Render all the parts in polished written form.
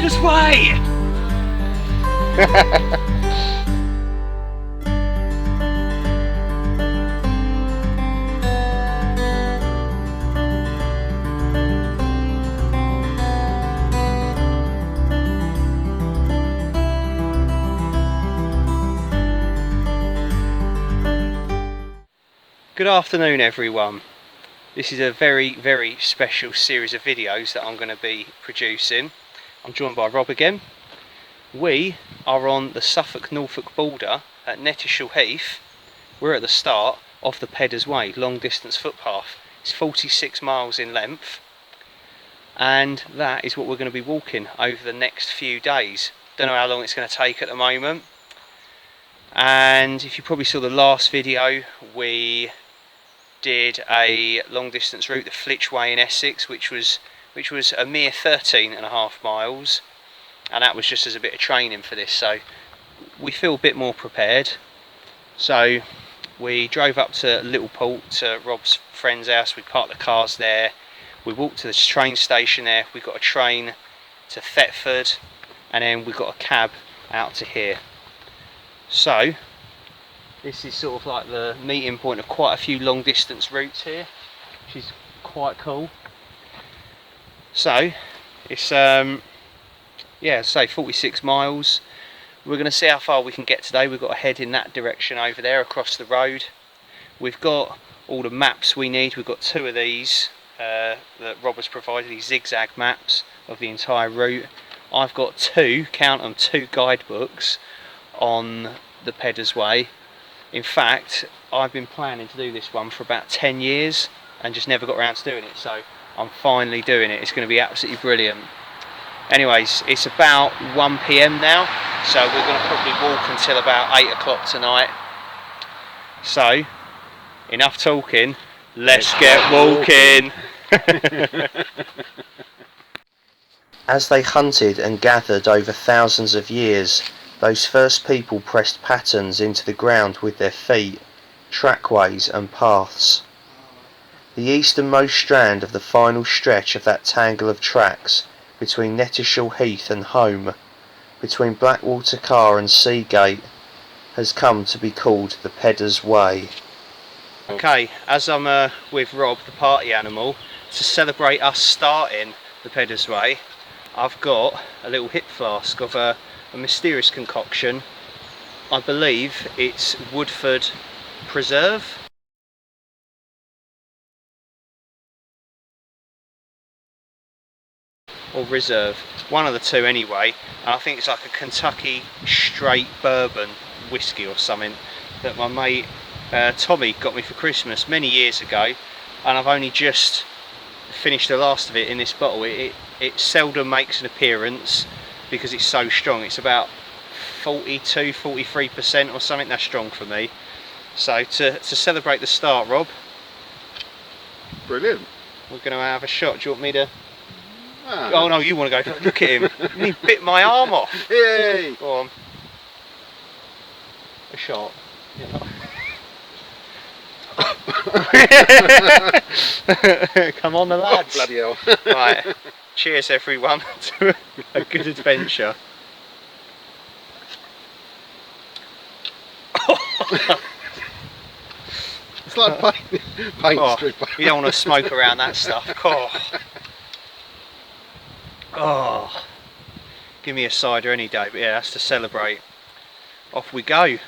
Peddars Way! Good afternoon everyone. This is a very special series of videos that I'm going to be producing. I'm joined by Rob again. We are on the Suffolk-Norfolk border at Knettishall Heath. We're at the start of the Peddars Way long distance footpath. It's 46 miles in length, and that is what we're going to be walking over the next few days. Don't know how long it's going to take at the moment. And if you probably saw the last video, we did a long distance route, the Flitch Way in Essex, which was a mere 13.5 miles, and that was just as a bit of training for this, so we feel a bit more prepared. So we drove up to Littleport, to Rob's friend's house. We parked the cars there, we walked to the train station there, we got a train to Thetford, and then we got a cab out to here. So this is sort of like the meeting point of quite a few long distance routes here, which is quite cool. So it's yeah, say 46 miles. We're going to see how far we can get today. We've got to head in that direction over there across the road. We've got all the maps we need. We've got two of these that Rob has provided, these zigzag maps of the entire route. I've got two, count them, two guidebooks on the Peddars Way. In fact, I've been planning to do this one for about 10 years and just never got around to doing it, so I'm finally doing it. It's going to be absolutely brilliant. Anyways, it's about 1 PM now, so we're going to probably walk until about 8 o'clock tonight. So, enough talking, let's get walking! As they hunted and gathered over thousands of years, those first people pressed patterns into the ground with their feet, trackways and paths. The easternmost strand of the final stretch of that tangle of tracks between Knettishall Heath and Holme, between Blackwater Car and Seagate, has come to be called the Peddars Way. Okay, as I'm with Rob, the party animal, to celebrate us starting the Peddars Way, I've got a little hip flask of a mysterious concoction. I believe it's Woodford Preserve. Or Reserve, one of the two anyway, and I think it's like a Kentucky straight bourbon whiskey or something that my mate Tommy got me for Christmas many years ago, and I've only just finished the last of it in this bottle. It seldom makes an appearance because it's so strong. It's about 42-43% or something. That's strong for me. So to celebrate the start, Rob, brilliant, we're going to have a shot. Do you want me to? Oh no, you want to go? Look at him. He bit my arm off. Yay! Go on. A shot. Come on, the lads. Oh, bloody hell. Right. Cheers, everyone, to a good adventure. It's like paint strip. You don't want to smoke around that stuff. Oh, give me a cider any day, but yeah, that's to celebrate. Off we go.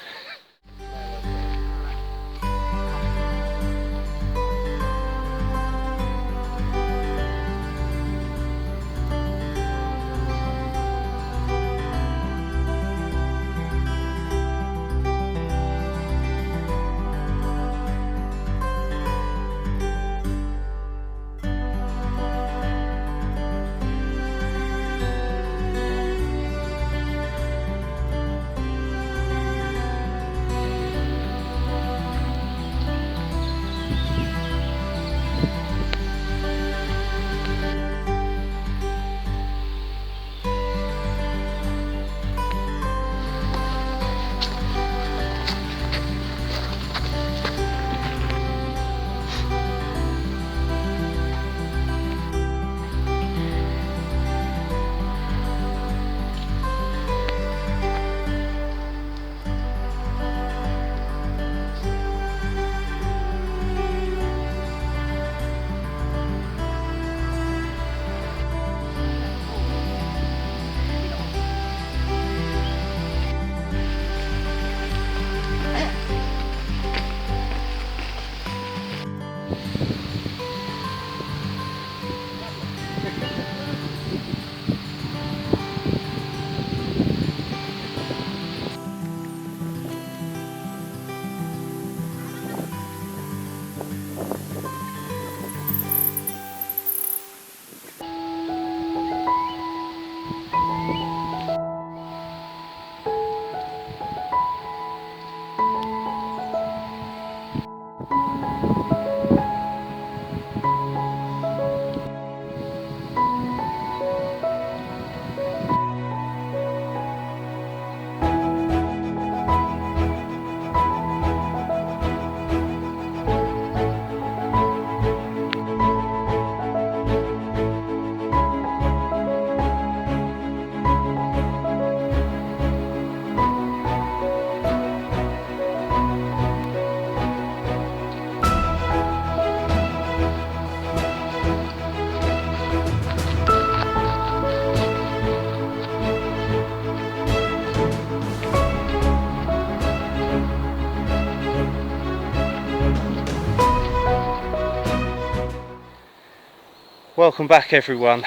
Welcome back everyone.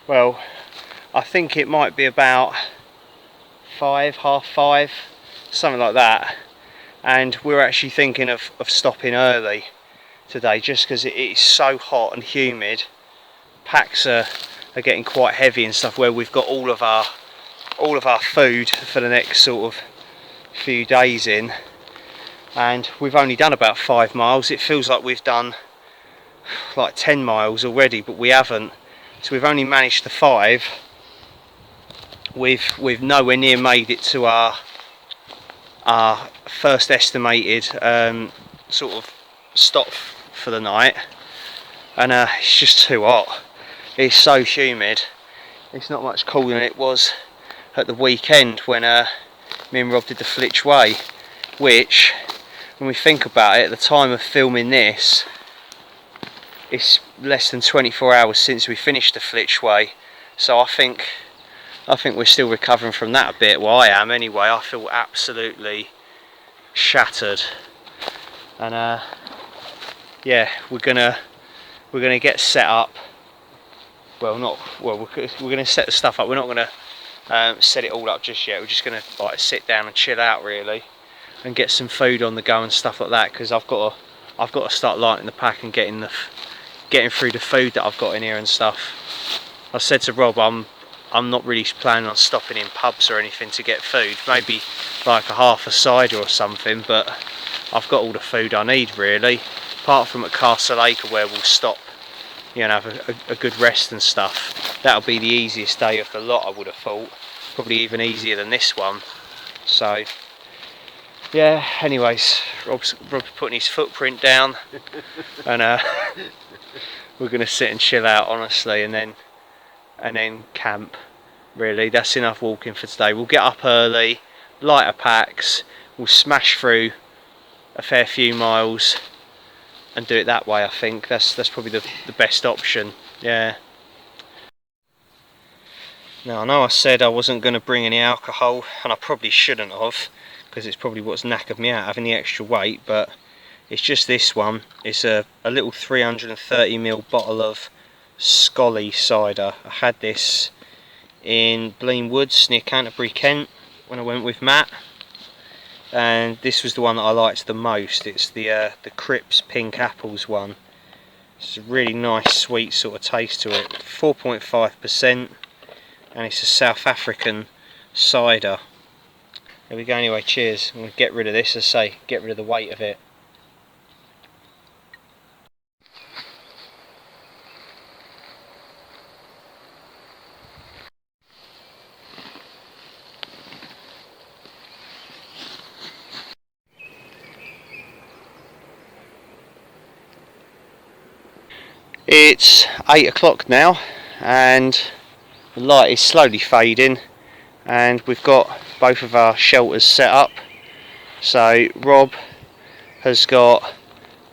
Well, I think it might be about 5, half 5, something like that, and we're actually thinking of stopping early today just because it is so hot and humid. Packs are getting quite heavy and stuff, where we've got all of our food for the next sort of few days in, and we've only done about 5 miles. It feels like we've done like 10 miles already, but we haven't. So we've only managed the 5. We've nowhere near made it to our first estimated sort of stop for the night, and it's just too hot. It's so humid. It's not much cooler than it was at the weekend when me and Rob did the Flitch Way, which, when we think about it, at the time of filming this, it's less than 24 hours since we finished the Flitch Way. So I think we're still recovering from that a bit. Well, I am anyway. I feel absolutely shattered, and yeah, we're gonna get set up. Well, we're gonna set the stuff up. We're not gonna set it all up just yet. We're just gonna like sit down and chill out really, and get some food on the go and stuff like that, because I've got to start lighting the pack and getting through the food that I've got in here and stuff. I said to Rob, I'm not really planning on stopping in pubs or anything to get food. Maybe like a half a cider or something, but I've got all the food I need really. Apart from at Castle Acre, where we'll stop, you know, have a good rest and stuff. That'll be the easiest day of the lot, I would have thought. Probably even easier than this one. So yeah, anyways, Rob's putting his footprint down, and we're gonna sit and chill out honestly, and then camp really. That's enough walking for today. We'll get up early, light our packs, we'll smash through a fair few miles and do it that way. I think that's probably the best option. Yeah. Now, I know I said I wasn't going to bring any alcohol, and I probably shouldn't have, because it's probably what's knackered me out, having the extra weight, but it's just this one. It's a little 330ml bottle of Scully cider. I had this in Blean Woods near Canterbury, Kent, when I went with Matt, and this was the one that I liked the most. It's the Crips Pink Apples one. It's a really nice sweet sort of taste to it, 4.5%, and it's a South African cider. There we go. Anyway, cheers. I'm going to get rid of this, as I say, get rid of the weight of it. It's 8 o'clock now, and the light is slowly fading, and we've got both of our shelters set up. So Rob has got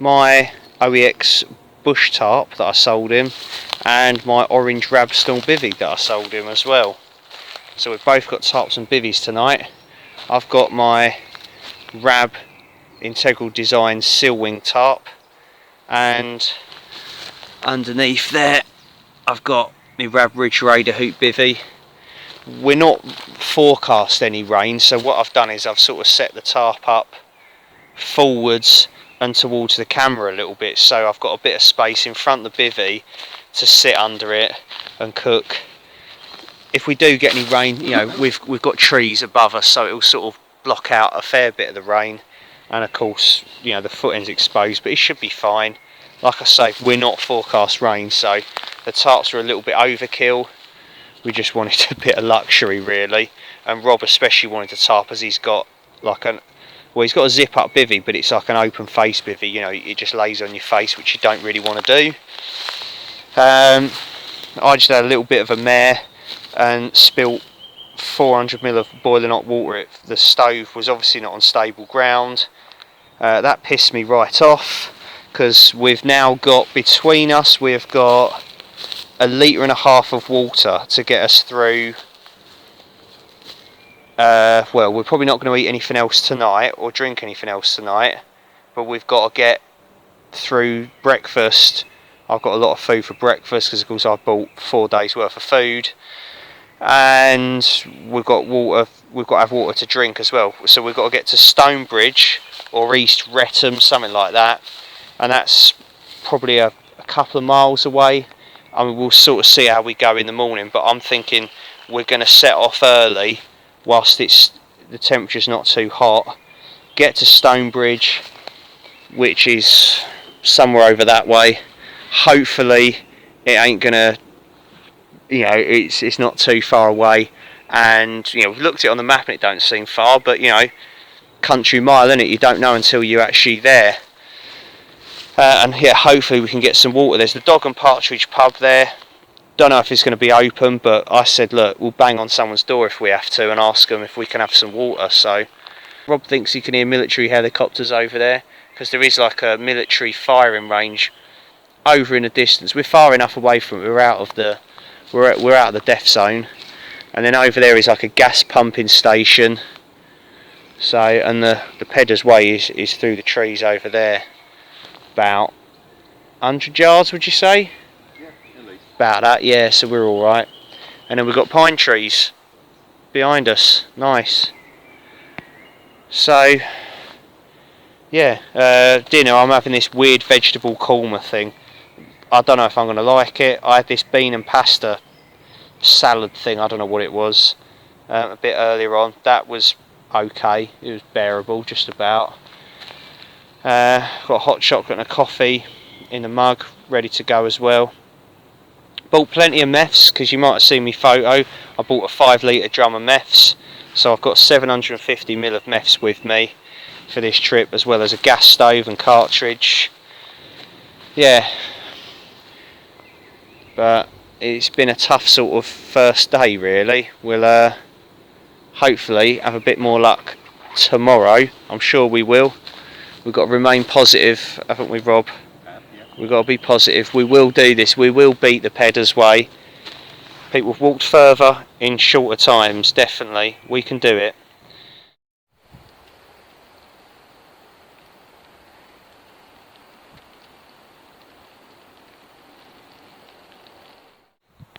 my OEX bush tarp that I sold him, and my orange Rabstall bivvy that I sold him as well. So we've both got tarps and bivvies tonight. I've got my Rab Integral Design seal wing tarp, and underneath there I've got my Rab Ridge Raider hoop bivvy. We're not forecast any rain, so what I've done is I've sort of set the tarp up forwards and towards the camera a little bit, so I've got a bit of space in front of the bivvy to sit under it and cook. If we do get any rain, you know, we've got trees above us, so it'll sort of block out a fair bit of the rain, and of course, you know, the footing's exposed, but it should be fine. Like I say, we're not forecast rain, so the tarps are a little bit overkill. We just wanted a bit of luxury really, and Rob especially wanted a tarp, as he's got like he's got a zip up bivvy, but it's like an open face bivvy, you know, it just lays on your face, which you don't really want to do. I just had a little bit of a mare and spilt 400ml of boiling hot water. The stove was obviously not on stable ground. That pissed me right off, because we've now got, between us, we've got 1.5 litres of water to get us through. Well, we're probably not going to eat anything else tonight or drink anything else tonight, but we've got to get through breakfast, I've got a lot of food for breakfast because of course I've bought 4 days worth of food, and we've got water. We've got to have water to drink as well. So we've got to get to Stonebridge or East Wretham, something like that, and that's probably a couple of miles away. I mean, we'll sort of see how we go in the morning, but I'm thinking we're going to set off early whilst the temperature's not too hot, get to Stonebridge, which is somewhere over that way. Hopefully it ain't gonna, you know, it's not too far away, and you know, we've looked at it on the map and it don't seem far, but you know, country mile, innit? You don't know until you're actually there. And yeah, hopefully we can get some water. There's the Dog and Partridge pub there. Don't know if it's going to be open, but I said, look, we'll bang on someone's door if we have to and ask them if we can have some water. So Rob thinks he can hear military helicopters over there, because there is like a military firing range over in the distance. We're far enough away from it. We're out of the death zone, and then over there is like a gas pumping station. So, and the Peddars Way is through the trees over there, about 100 yards, would you say? Yeah, at least. About that, yeah. So we're all right. And then we've got pine trees behind us. Nice. So yeah, dinner. I'm having this weird vegetable korma thing. I don't know if I'm going to like it. I had this bean and pasta salad thing, I don't know what it was, a bit earlier on. That was okay, it was bearable, just about. Got a hot chocolate and a coffee in a mug, ready to go as well. Bought plenty of meths, because you might have seen me photo. I bought a 5 litre drum of meths, so I've got 750ml of meths with me for this trip, as well as a gas stove and cartridge. Yeah, but it's been a tough sort of first day really. We'll hopefully have a bit more luck tomorrow. I'm sure we will. We've got to remain positive, haven't we, Rob? Yeah. We've got to be positive. We will do this. We will beat the Peddars Way. People have walked further in shorter times, definitely. We can do it.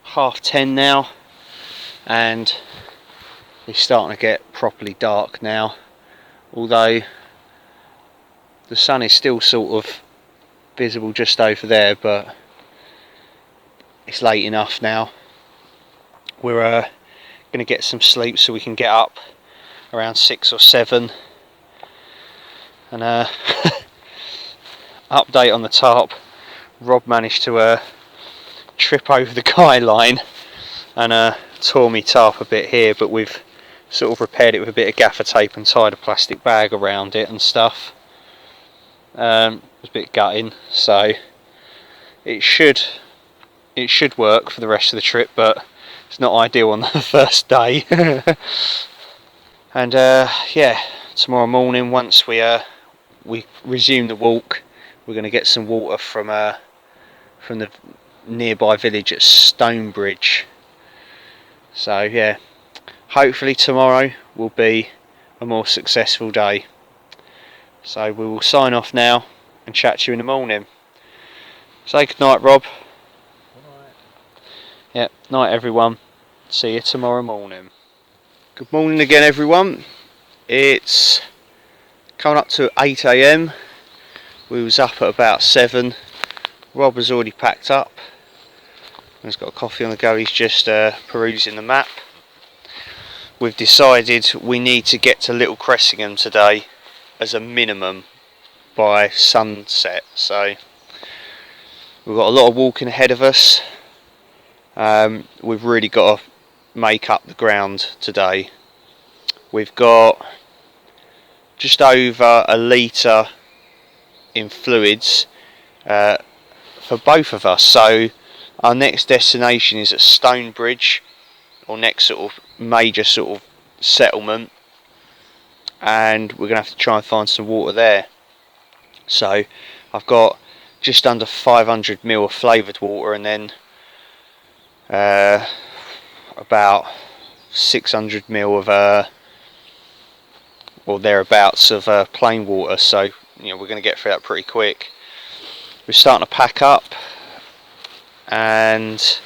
Half 10 now, and it's starting to get properly dark now, although the sun is still sort of visible just over there, but it's late enough now. We're going to get some sleep so we can get up around 6 or 7, and update on the tarp. Rob managed to trip over the guy line and tore me tarp a bit here, but we've sort of repaired it with a bit of gaffer tape and tied a plastic bag around it and stuff. It was a bit gutting, so it should work for the rest of the trip, but it's not ideal on the first day. And yeah, tomorrow morning, once we resume the walk, we're going to get some water from the nearby village at Stonebridge. So yeah, hopefully tomorrow will be a more successful day. So we will sign off now and chat to you in the morning. Say good night, Rob. Yeah, night everyone. See you tomorrow morning. Good morning again, everyone. It's coming up to 8 AM. We was up at about 7. Rob has already packed up. He's got a coffee on the go. He's just perusing the map. We've decided we need to get to Little Cressingham today as a minimum by sunset. So we've got a lot of walking ahead of us. We've really got to make up the ground today. We've got just over a litre in fluids for both of us. So our next destination is at Stonebridge, or next sort of major sort of settlement, and we're going to have to try and find some water there. So I've got just under 500ml of flavoured water, and then about 600ml of or thereabouts of plain water. So you know, we're going to get through that pretty quick. We're starting to pack up. and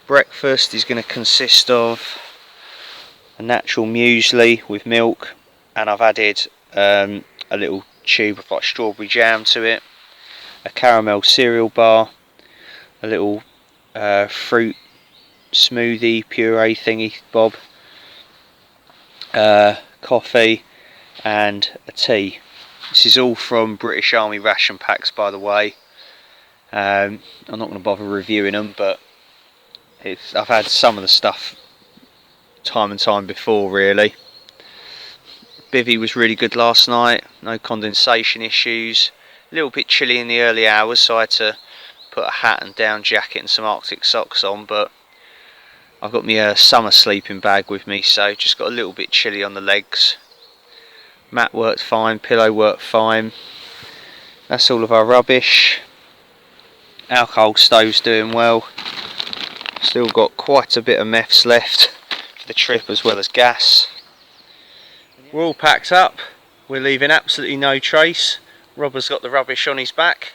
breakfast is going to consist of a natural muesli with milk, and I've added a little tube of like strawberry jam to it, a caramel cereal bar, a little fruit smoothie puree thingy bob, coffee and a tea. This is all from British Army ration packs, by the way. I'm not going to bother reviewing them, but I've had some of the stuff time and time before, really. Bivvy was really good last night, no condensation issues. A little bit chilly in the early hours, so I had to put a hat and down jacket and some Arctic socks on, but I've got my summer sleeping bag with me, so just got a little bit chilly on the legs. Mat worked fine, pillow worked fine. That's all of our rubbish. Alcohol stove's doing well. Still got quite a bit of meths left for the trip, as well as gas. We're all packed up. We're leaving absolutely no trace. Robber's got the rubbish on his back.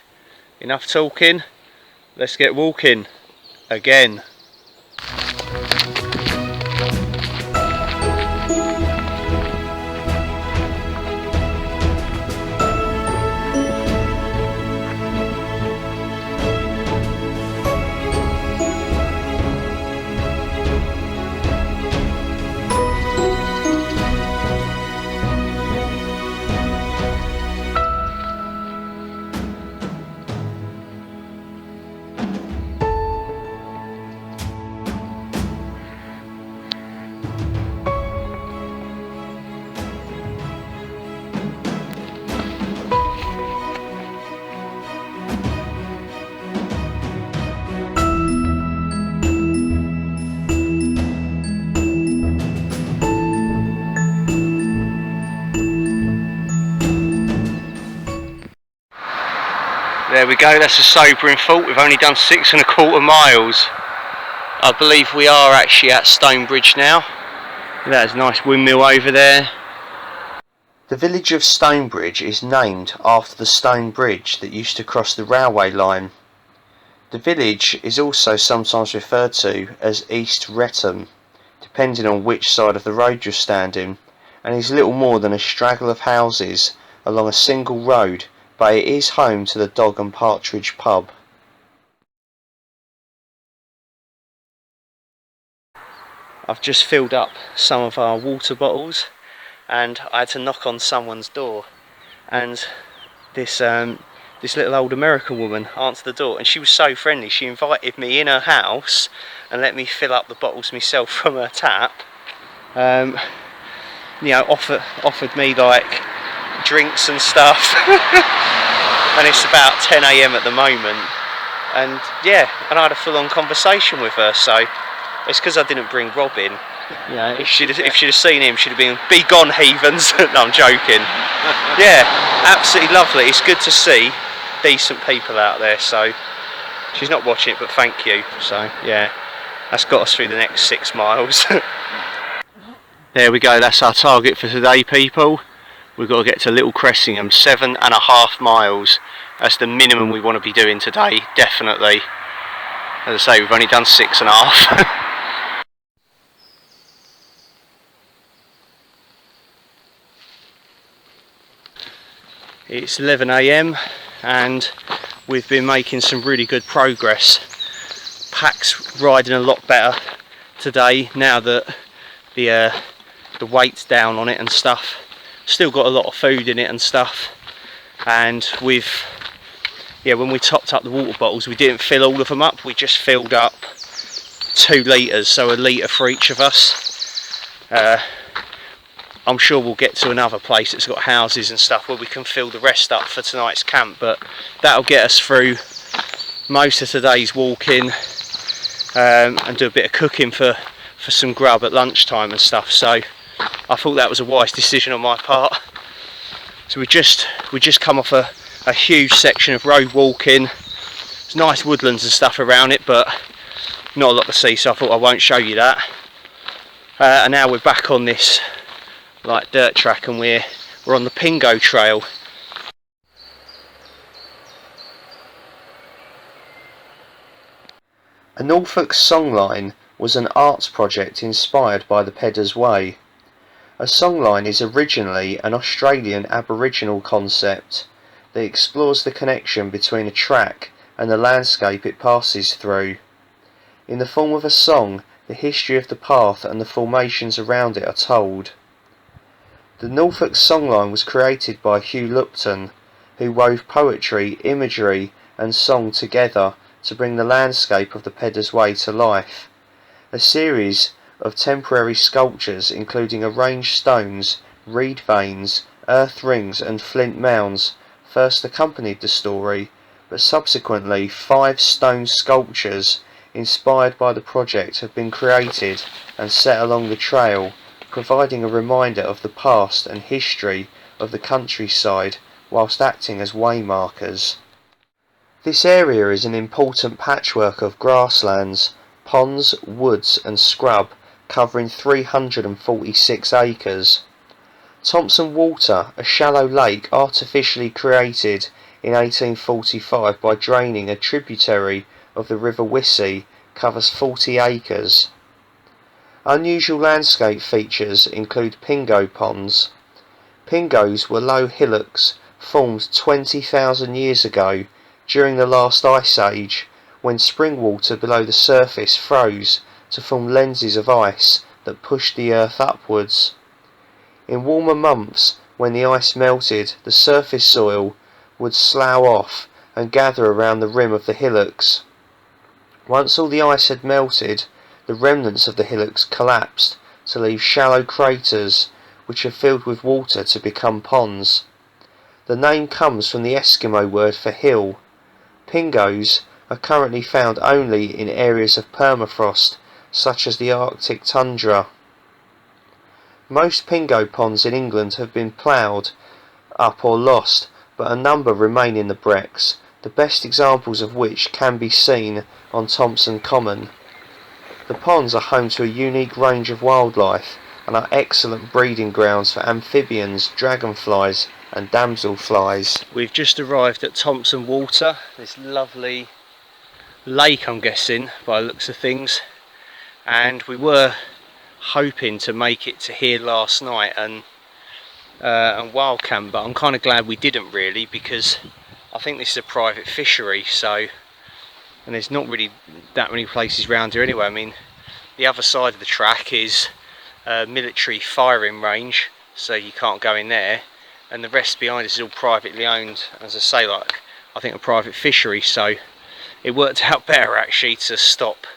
Enough talking. Let's get walking again. There we go, that's a sobering thought. We've only done 6¼ miles. I believe we are actually at Stonebridge now. There's a nice windmill over there. The village of Stonebridge is named after the stone bridge that used to cross the railway line. The village is also sometimes referred to as East Wretham, depending on which side of the road you're standing, and is little more than a straggle of houses along a single road, but it is home to the Dog and Partridge pub. I've just filled up some of our water bottles and I had to knock on someone's door, and this little old American woman answered the door, and she was so friendly. She invited me in her house and let me fill up the bottles myself from her tap. You know, offered me like drinks and stuff. And it's about 10 AM at the moment, and yeah, and I had a full-on conversation with her. So it's because I didn't bring Rob in. You know, if she'd have seen him, she'd have been, "Be gone, heathens." No, I'm joking. Yeah, absolutely lovely. It's good to see decent people out there. So she's not watching it, but thank you. So yeah, that's got us through the next 6 miles. There we go, that's our target for today, people. We've got to get to Little Cressingham, 7½ miles. That's the minimum we want to be doing today, definitely. As I say, we've only done 6½. It's 11 AM and we've been making some really good progress. Pack's riding a lot better today now that the weight's down on it and stuff. Still got a lot of food in it and stuff, and when we topped up the water bottles, we didn't fill all of them up. We just filled up 2 litres, so a litre for each of us. I'm sure we'll get to another place that's got houses and stuff where we can fill the rest up for tonight's camp, but that'll get us through most of today's walking, and do a bit of cooking for some grub at lunchtime and stuff. So I thought that was a wise decision on my part. So we just come off a huge section of road walking. There's nice woodlands and stuff around it, but not a lot to see, so I thought I won't show you that. And now we're back on this like dirt track, and we're on the Pingo Trail. A Norfolk songline was an arts project inspired by the Peddars Way. A songline is originally an Australian Aboriginal concept that explores the connection between a track and the landscape it passes through. In the form of a song, the history of the path and the formations around it are told. The Norfolk songline was created by Hugh Lupton, who wove poetry, imagery and song together to bring the landscape of the Peddars Way to life. A series of temporary sculptures including arranged stones, reed veins, earth rings and flint mounds first accompanied the story, but subsequently 5 stone sculptures inspired by the project have been created and set along the trail, providing a reminder of the past and history of the countryside whilst acting as waymarkers. This area is an important patchwork of grasslands, ponds, woods and scrub covering 346 acres. Thompson Water, a shallow lake artificially created in 1845 by draining a tributary of the River Wissey, covers 40 acres. Unusual landscape features include pingo ponds. Pingos were low hillocks formed 20,000 years ago during the last ice age, when spring water below the surface froze to form lenses of ice that pushed the earth upwards. In warmer months, when the ice melted, the surface soil would slough off and gather around the rim of the hillocks. Once all the ice had melted, the remnants of the hillocks collapsed to leave shallow craters which are filled with water to become ponds. The name comes from the Eskimo word for hill. Pingos are currently found only in areas of permafrost, such as the Arctic tundra. Most pingo ponds in England have been ploughed up or lost, but a number remain in the brecks, the best examples of which can be seen on Thompson Common. The ponds are home to a unique range of wildlife and are excellent breeding grounds for amphibians, dragonflies and damselflies. We've just arrived at Thompson Water, this lovely lake I'm guessing by the looks of things, and we were hoping to make it to here last night and wild camp, but I'm kind of glad we didn't really, because I think this is a private fishery, so, and there's not really that many places around here anyway. I mean, the other side of the track is a military firing range, so you can't go in there, and the rest behind us is all privately owned, as I say, like I think a private fishery, so it worked out better actually to stop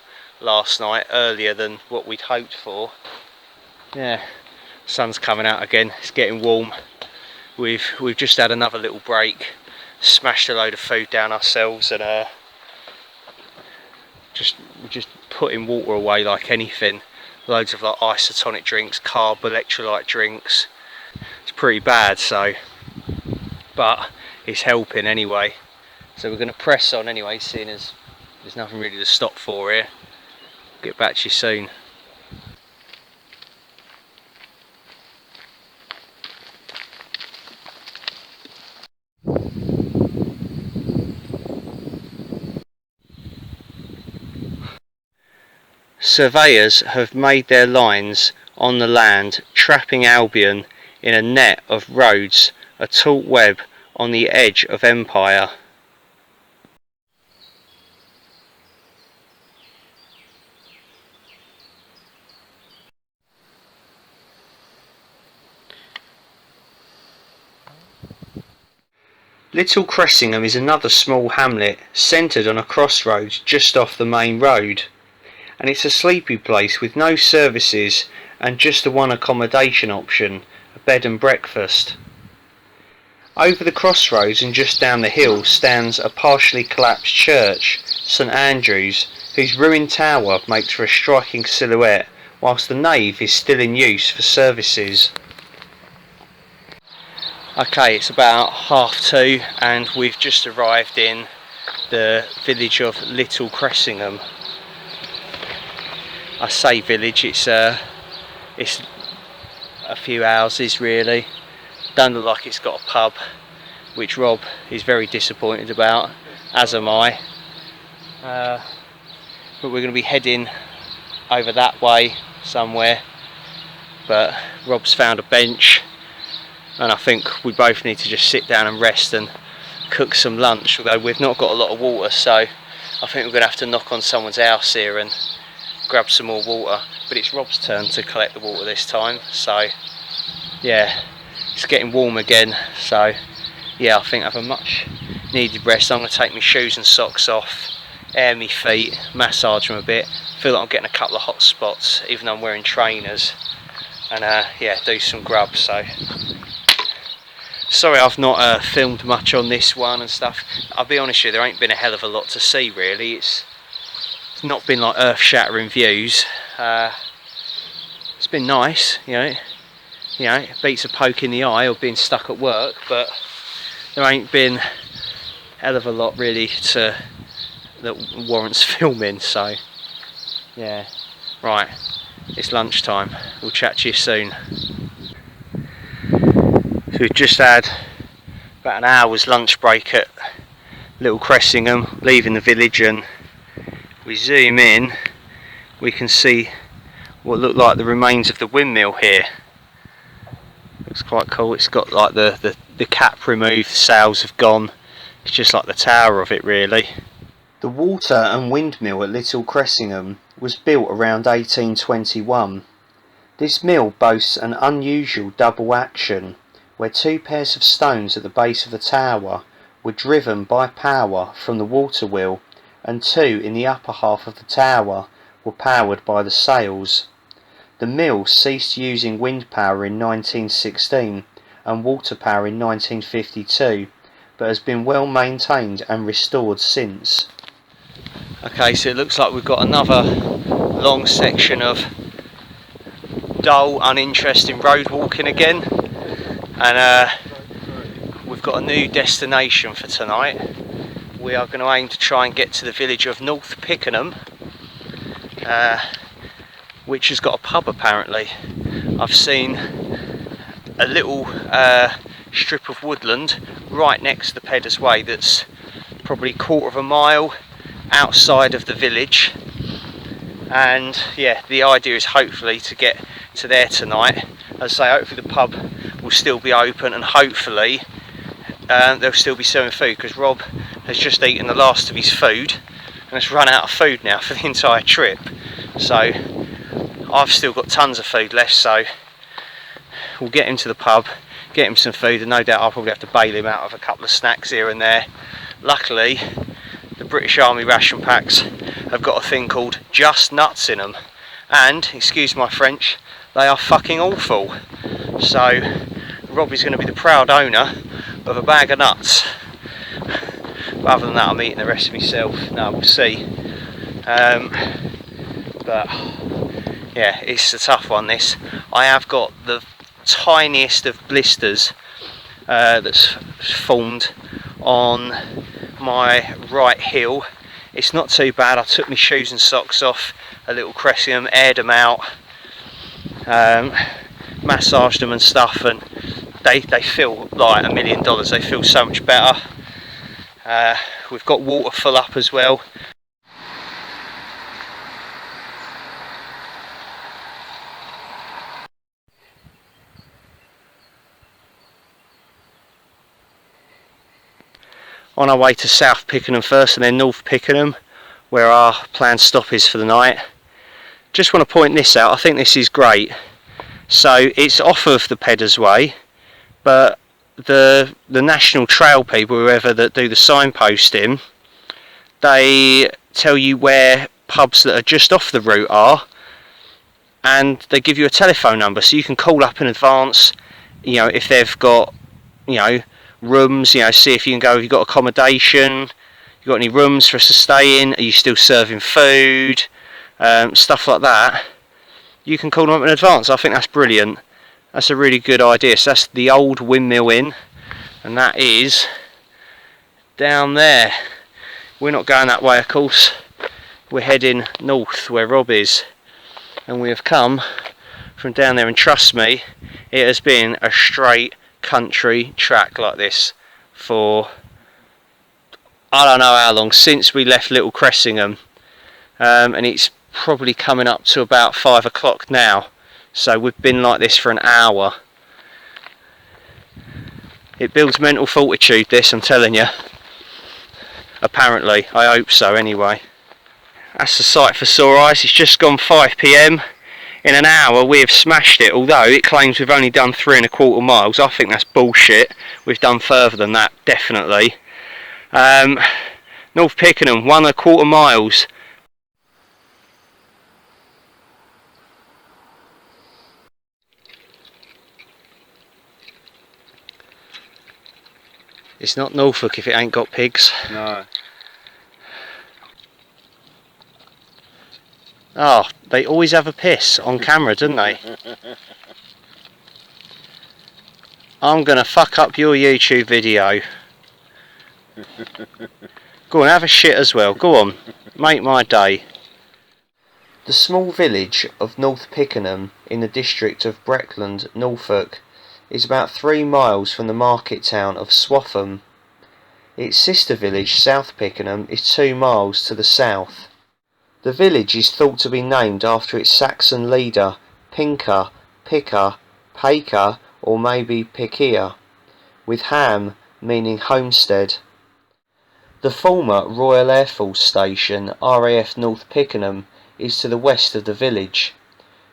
last night earlier than what we'd hoped for. Yeah, sun's coming out again, it's getting warm. We've just had another little break, smashed a load of food down ourselves, and just putting water away like anything. Loads of like isotonic drinks, carb, electrolyte drinks. It's pretty bad, so, but it's helping anyway. So we're going to press on anyway, seeing as there's nothing really to stop for here. Get back to you soon. Surveyors have made their lines on the land, trapping Albion in a net of roads, a taut web on the edge of empire. Little Cressingham is another small hamlet centred on a crossroads just off the main road, and it's a sleepy place with no services and just the one accommodation option, a bed and breakfast. Over the crossroads and just down the hill stands a partially collapsed church, St Andrew's, whose ruined tower makes for a striking silhouette, whilst the nave is still in use for services. Okay, it's about 2:30 and we've just arrived in the village of Little Cressingham. I say village, it's a few houses really. Don't look like it's got a pub, which Rob is very disappointed about, as am I. but we're going to be heading over that way somewhere. But Rob's found a bench, and I think we both need to just sit down and rest and cook some lunch, although we've not got a lot of water, so I think we're going to have to knock on someone's house here and grab some more water. But it's Rob's turn to collect the water this time, so yeah, it's getting warm again, so yeah, I think I have a much needed rest. I'm going to take my shoes and socks off, air my feet, massage them a bit. I feel like I'm getting a couple of hot spots even though I'm wearing trainers, and yeah, do some grub. So sorry I've not filmed much on this one and stuff. I'll be honest with you, there ain't been a hell of a lot to see really. It's not been like earth-shattering views. It's been nice, you know, it beats a poke in the eye or being stuck at work, but there ain't been a hell of a lot really that warrants filming. So yeah, right, it's lunchtime, we'll chat to you soon. So we've just had about an hour's lunch break at Little Cressingham, leaving the village, and we zoom in, we can see what look like the remains of the windmill here. Looks quite cool. It's got like the cap removed, the sails have gone. It's just like the tower of it really. The water and windmill at Little Cressingham was built around 1821. This mill boasts an unusual double action, where two pairs of stones at the base of the tower were driven by power from the water wheel, and two in the upper half of the tower were powered by the sails. The mill ceased using wind power in 1916 and water power in 1952, but has been well maintained and restored since. Okay, so it looks like we've got another long section of dull, uninteresting road walking again, and we've got a new destination for tonight. We are going to aim to try and get to the village of North Pickenham, which has got a pub apparently. I've seen a little strip of woodland right next to the Peddars Way that's probably a quarter of a mile outside of the village, and yeah, the idea is hopefully to get to there tonight. As I say, hopefully the pub will still be open, and hopefully they'll still be serving food, because Rob has just eaten the last of his food and has run out of food now for the entire trip. So I've still got tons of food left, so we'll get him to the pub, get him some food, and no doubt I'll probably have to bail him out of a couple of snacks here and there. Luckily, the British Army ration packs have got a thing called just nuts in them, and, excuse my French, they are fucking awful. So Robbie's going to be the proud owner of a bag of nuts. But other than that, I'm eating the rest myself. No, we'll see. But yeah, it's a tough one this. I have got the tiniest of blisters that's formed on my right heel. It's not too bad. I took my shoes and socks off a Little Cressingham, aired them out, massaged them and stuff, and they feel like $1 million. They feel so much better. We've got water full up as well. On our way to South Pickenham first, and then North Pickenham, where our planned stop is for the night. Just want to point this out. I think this is great. So it's off of the Peddars Way, but the National Trail people, whoever that do the signposting, they tell you where pubs that are just off the route are, and they give you a telephone number so you can call up in advance, you know, if they've got, you know, rooms, you know, see if you can go, have you got accommodation, you got any rooms for us to stay in, are you still serving food, stuff like that. You can call them up in advance. I think that's brilliant. That's a really good idea. So that's the old Windmill Inn, and that is down there. We're not going that way, of course. We're heading north where Rob is, and we have come from down there, and trust me, it has been a straight country track like this for I don't know how long, since we left Little Cressingham. and it's probably coming up to about 5 o'clock now, so we've been like this for an hour. It builds mental fortitude, this, I'm telling you. Apparently, I hope so anyway. That's the sight for sore eyes. It's just gone 5 PM. In an hour we have smashed it, although it claims we've only done 3¼ miles. I think that's bullshit. We've done further than that, definitely. North Pickenham, 1¼ miles. It's not Norfolk if it ain't got pigs. No. Oh, they always have a piss on camera, don't they? I'm gonna fuck up your YouTube video. Go on, have a shit as well. Go on, make my day. The small village of North Pickenham in the district of Breckland, Norfolk, is about 3 miles from the market town of Swaffham. Its sister village, South Pickenham, is 2 miles to the south. The village is thought to be named after its Saxon leader, Pinker, Picker, Paker, or maybe Picia, with ham meaning homestead. The former Royal Air Force Station, RAF North Pickenham, is to the west of the village.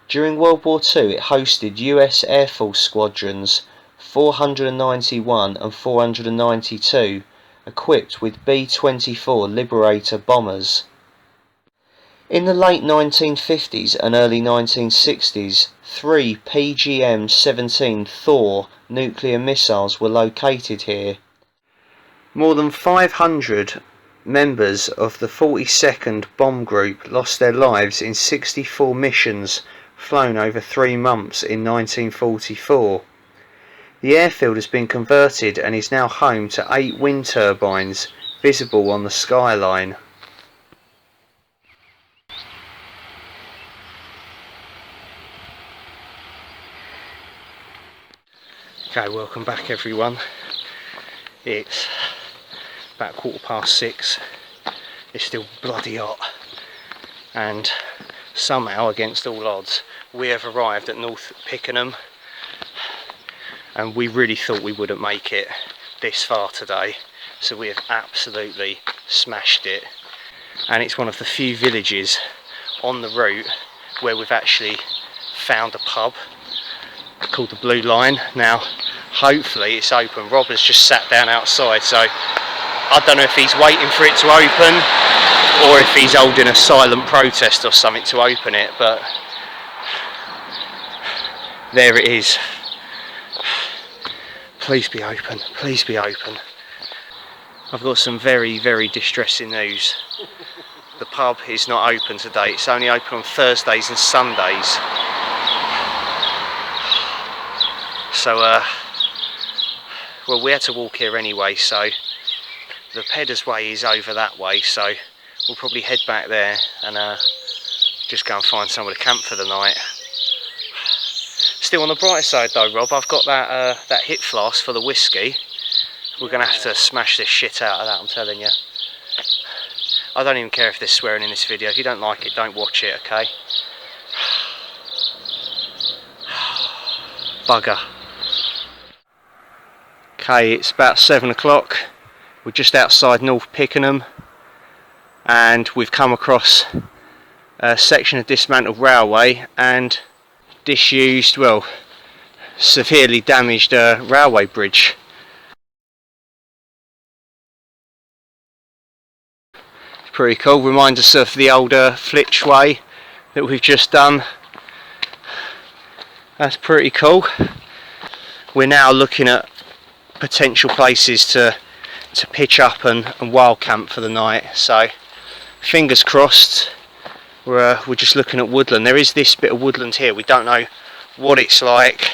During World War II it hosted US Air Force Squadrons 491 and 492, equipped with B-24 Liberator bombers. In the late 1950s and early 1960s, 3 PGM-17 Thor nuclear missiles were located here. More than 500 members of the 42nd Bomb Group lost their lives in 64 missions flown over 3 months in 1944. The airfield has been converted and is now home to 8 wind turbines visible on the skyline. Okay, welcome back everyone. It's about 6:15. It's still bloody hot, and somehow, against all odds, we have arrived at North Pickenham, and we really thought we wouldn't make it this far today, so we have absolutely smashed it. And it's one of the few villages on the route where we've actually found a pub called the Blue Line. Now hopefully it's open. Rob has just sat down outside, so I don't know if he's waiting for it to open or if he's holding a silent protest or something to open it, but there it is. Please be open, please be open. I've got some very, very distressing news. The pub is not open today. It's only open on Thursdays and Sundays. So, well, we had to walk here anyway, so the Peddars Way is over that way, so we'll probably head back there and just go and find somewhere to camp for the night. Still on the bright side though, Rob, I've got that hip flask for the whiskey. We're going to have to smash this shit out of that, I'm telling you. I don't even care if there's swearing in this video. If you don't like it, don't watch it, okay? Bugger. Okay, it's about 7 o'clock. We're just outside North Pickenham, and we've come across a section of dismantled railway and disused, well, severely damaged railway bridge. Pretty cool. Reminds us of the older Flitch Way that we've just done. That's pretty cool. We're now looking at potential places to pitch up and wild camp for the night, so fingers crossed. We're just looking at woodland. There is this bit of woodland here. We don't know what it's like.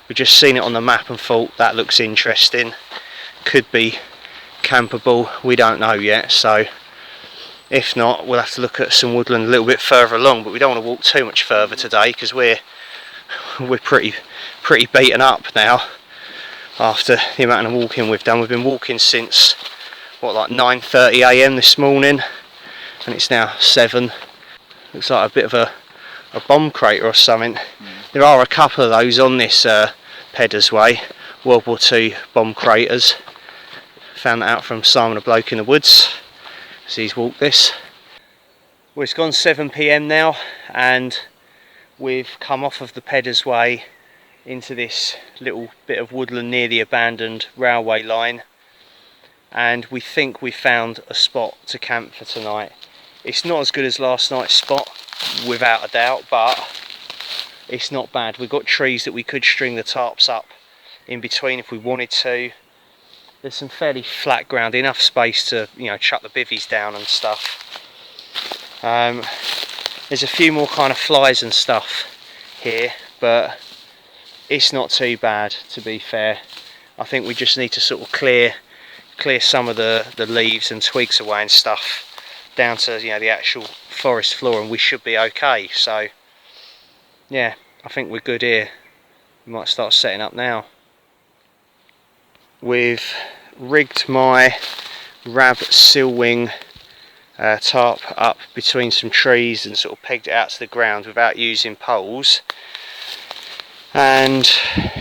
We've just seen it on the map and thought that looks interesting. Could be campable. We don't know yet, so if not, we'll have to look at some woodland a little bit further along, but we don't want to walk too much further today because we're pretty beaten up now after the amount of walking we've done. We've been walking since what, like 9:30 AM this morning, and it's now 7, Looks like a bit of a bomb crater or something. There are a couple of those on this Peddars Way, World War II bomb craters. Found that out from Simon, a bloke in the woods, as he's walked this. Well, it's gone 7 PM now, and we've come off of the Peddars Way into this little bit of woodland near the abandoned railway line, and we think we found a spot to camp for tonight. It's not as good as last night's spot, without a doubt, but it's not bad. We've got trees that we could string the tarps up in between if we wanted to. There's some fairly flat ground, enough space to, you know, chuck the bivvies down and stuff. There's a few more kind of flies and stuff here, but it's not too bad, to be fair. I think we just need to sort of clear some of the leaves and twigs away and stuff down to, you know, the actual forest floor, and we should be okay. So yeah, I think we're good here. We might start setting up now. We've rigged my rab silwing tarp up between some trees and sort of pegged it out to the ground without using poles, and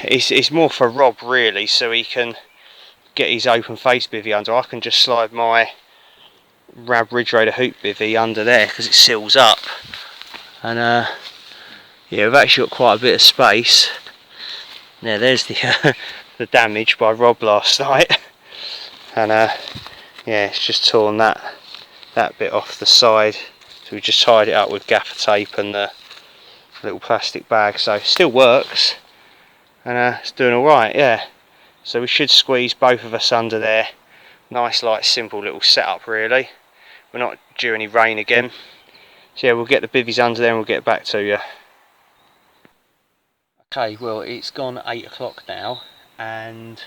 it's more for Rob really, so he can get his open face bivvy under. I can just slide my Rab Ridge Raider hoop bivvy under there because it seals up, and yeah, we've actually got quite a bit of space. Now there's the the damage by Rob last night, and yeah, it's just torn that bit off the side, so we just tied it up with gaffer tape and the little plastic bag, so it still works, and it's doing alright, yeah. So we should squeeze both of us under there. Nice, light, simple little setup really. We're not due any rain again, so yeah, we'll get the bivvies under there and we'll get back to you. Okay, well, it's gone 8 o'clock now, and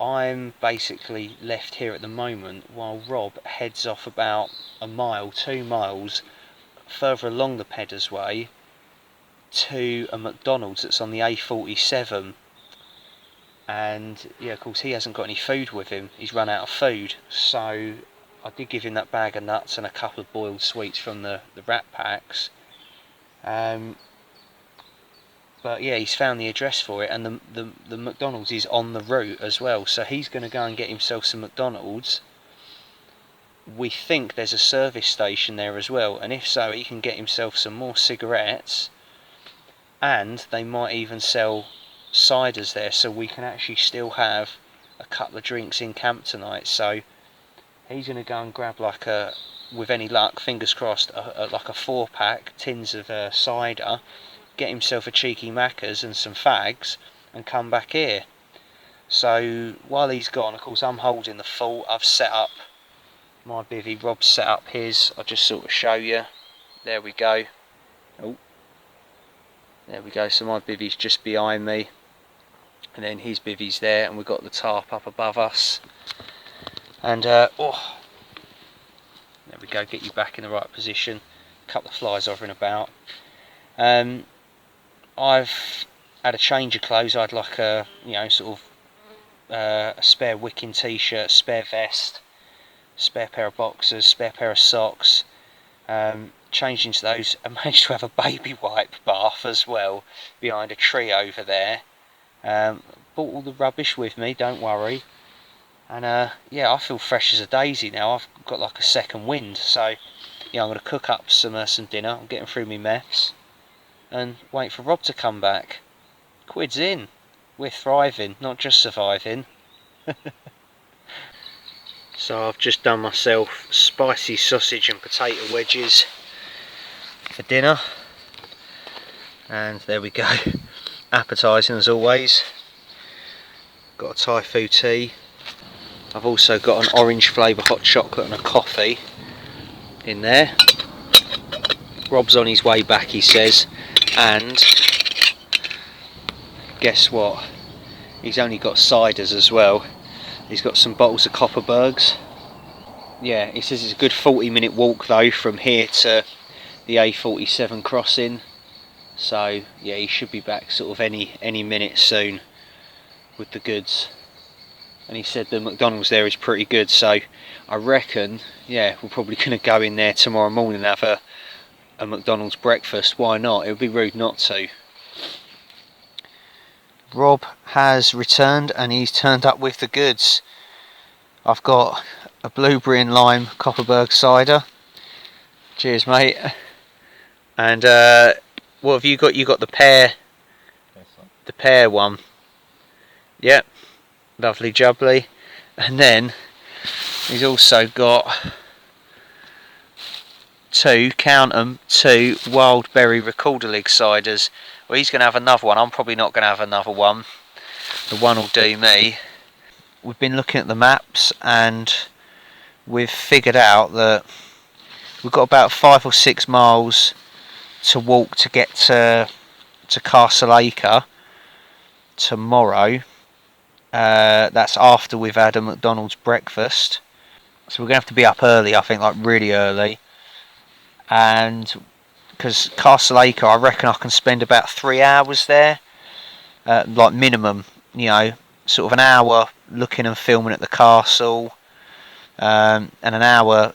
I'm basically left here at the moment while Rob heads off about a mile, 2 miles further along the Peddars Way to a McDonald's that's on the A47. And yeah, of course he hasn't got any food with him, he's run out of food, so I did give him that bag of nuts and a couple of boiled sweets from the rat packs, but yeah, he's found the address for it, and the McDonald's is on the route as well, so he's going to go and get himself some McDonald's. We think there's a service station there as well, and if so, he can get himself some more cigarettes, and they might even sell ciders there, so we can actually still have a couple of drinks in camp tonight. So he's going to go and grab, like a, with any luck, fingers crossed, like a 4-pack tins of cider, get himself a cheeky Macca's and some fags, and come back here. So while he's gone, of course, I'm holding the fort. I've set up my bivvy, Rob's set up his. I'll just sort of show you. There we go. Oh, there we go. So my bivvy's just behind me, and then his bivvy's there, and we've got the tarp up above us. And oh, there we go, get you back in the right position. A couple of flies hovering about. I've had a change of clothes. I'd like a, you know, sort of a spare wicking t-shirt, spare vest, spare pair of boxers, spare pair of socks. Changed into those. I managed to have a baby wipe bath as well behind a tree over there. Brought all the rubbish with me, don't worry. And yeah, I feel fresh as a daisy now. I've got like a second wind, so yeah, I'm going to cook up some dinner. I'm getting through my mess and wait for Rob to come back. Quid's in. We're thriving, not just surviving. So I've just done myself spicy sausage and potato wedges for dinner, and there we go. Appetising as always. Got a Thai food tea. I've also got an orange flavour hot chocolate and a coffee in there. Rob's on his way back, he says, and guess what? He's only got ciders as well. He's got some bottles of Copperbergs. Yeah, he says it's a good 40-minute walk though from here to the A47 crossing. So yeah, he should be back sort of any minute soon with the goods. and he said the McDonald's there is pretty good, so I reckon, yeah, we're probably going to go in there tomorrow morning and have a McDonald's breakfast. Why not? It would be rude not to. Rob has returned and he's turned up with the goods. I've got a blueberry and lime Copperberg cider. Cheers, mate. And what have you got? You got the pear. The pear one. Yep. Lovely jubbly. And then he's also got two, count 'em, two wild berry Recorder ciders. Well, he's going to have another one. I'm probably not going to have another one. The one will do me. We've been looking at the maps and we've figured out that we've got about 5 or 6 miles to walk to get to Castleacre tomorrow. That's after we've had a McDonald's breakfast. So we're going to have to be up early, I think, like really early. And because Castleacre, I reckon I can spend about 3 hours there, like minimum, you know, sort of an hour looking and filming at the castle, and an hour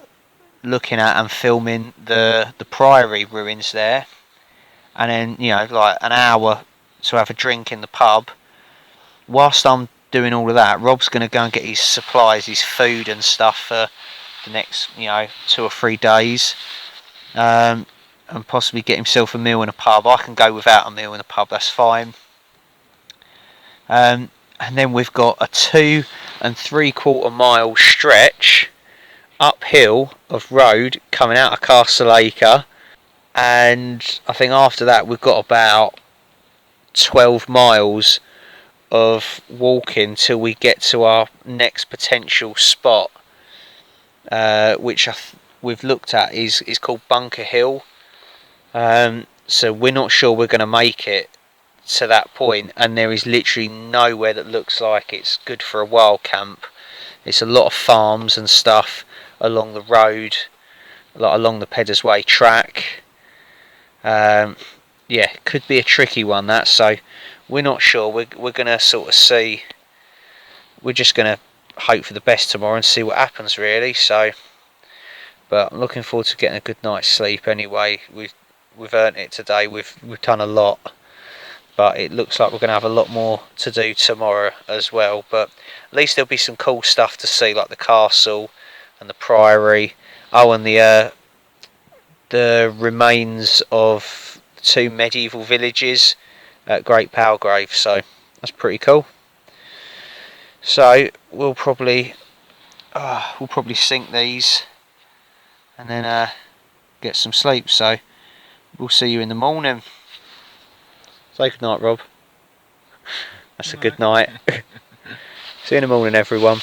looking at and filming the priory ruins there, and then, you know, like an hour to have a drink in the pub. Whilst I'm doing all of that, Rob's going to go and get his supplies, his food and stuff for the next, you know, 2 or 3 days, and possibly get himself a meal in a pub. I can go without a meal in a pub, that's fine. And then we've got a 2 3/4 mile stretch uphill of road coming out of Castleacre, and I think after that we've got about 12 miles of walking till we get to our next potential spot, which we've looked at is called Bunker Hill. So we're not sure we're going to make it to that point, and there is literally nowhere that looks like it's good for a wild camp. It's a lot of farms and stuff along the road, like along the Peddars Way track. Yeah, could be a tricky one, that, so we're not sure. We're going to sort of see. We're just going to hope for the best tomorrow and see what happens, really. So, but I'm looking forward to getting a good night's sleep anyway. We've earned it today. We've done a lot, but it looks like we're going to have a lot more to do tomorrow as well. But at least there'll be some cool stuff to see, like the castle and the priory. Oh, and the remains of 2 medieval villages at Great Palgrave. So that's pretty cool. So we'll probably sink these and then get some sleep. So we'll see you in the morning. Say good night, Rob. That's a good night. See you in the morning, everyone.